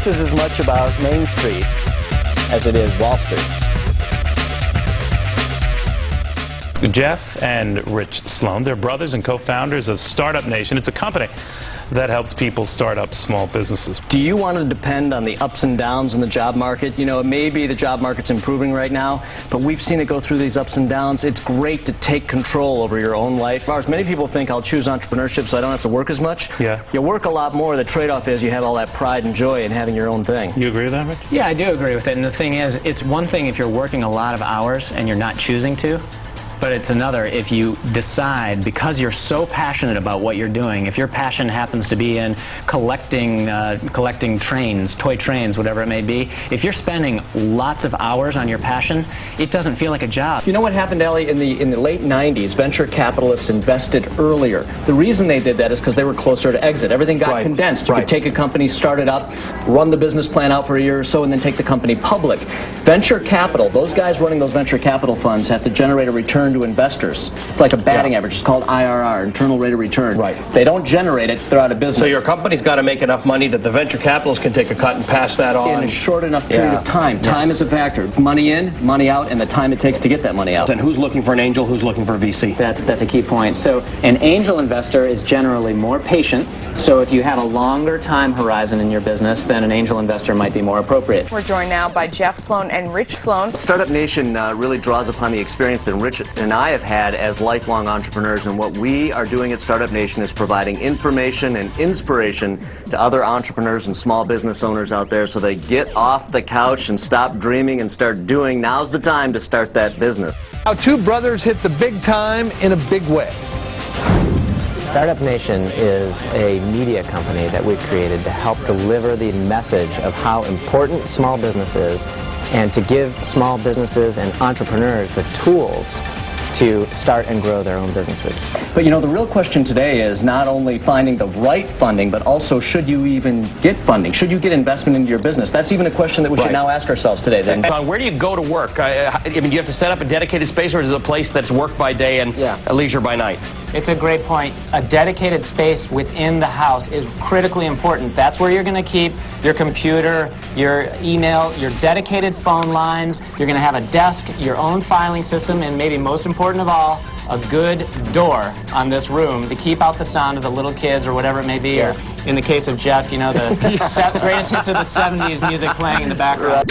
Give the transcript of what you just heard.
this is as much about Main Street as it is Wall Street. Jeff and Rich Sloan, they're brothers and co-founders of Startup Nation. It's a company that helps people start up small businesses. Do you want to depend on the ups and downs in the job market? You know, maybe the job market's improving right now, but we've seen it go through these ups and downs. It's great to take control over your own life. Many people think I'll choose entrepreneurship so I don't have to work as much. Yeah. You work a lot more. The trade-off is you have all that pride and joy in having your own thing. You agree with that, Rich? Yeah, I do agree with it. And the thing is, it's one thing if you're working a lot of hours and you're not choosing to. But it's another if you decide, because you're so passionate about what you're doing, if your passion happens to be in collecting trains, toy trains, whatever it may be, if you're spending lots of hours on your passion, it doesn't feel like a job. You know what happened, Ellie? In the late 90s, venture capitalists invested earlier. The reason they did that is because they were closer to exit. Everything got condensed. You could take a company, start it up, run the business plan out for a year or so, and then take the company public. Venture capital, those guys running those venture capital funds have to generate a return to investors. It's like a batting average. It's called IRR, internal rate of return. If they don't generate it, they're out of business. So your company's got to make enough money that the venture capitalists can take a cut and pass that on. In a short enough period of time. Time is a factor. Money in, money out, and the time it takes to get that money out. And who's looking for an angel, who's looking for a VC? That's a key point. So an angel investor is generally more patient. So if you have a longer time horizon in your business, then an angel investor might be more appropriate. We're joined now by Jeff Sloan and Rich Sloan. Startup Nation really draws upon the experience that Rich and I have had as lifelong entrepreneurs, and what we are doing at Startup Nation is providing information and inspiration to other entrepreneurs and small business owners out there so they get off the couch and stop dreaming and start doing. Now's the time to start that business. Now, two brothers hit the big time in a big way. Startup Nation is a media company that we've created to help deliver the message of how important small business is and to give small businesses and entrepreneurs the tools to start and grow their own businesses. But you know, the real question today is not only finding the right funding, but also should you even get funding? Should you get investment into your business? That's even a question that we should now ask ourselves today. Then, where do you go to work? I mean, do you have to set up a dedicated space, or is it a place that's work by day and leisure by night? It's a great point. A dedicated space within the house is critically important. That's where you're going to keep your computer, your email, your dedicated phone lines. You're going to have a desk, your own filing system, and maybe most important of all, a good door on this room to keep out the sound of the little kids or whatever it may be. Or in the case of Jeff, you know, the greatest hits of the 70s music playing in the background.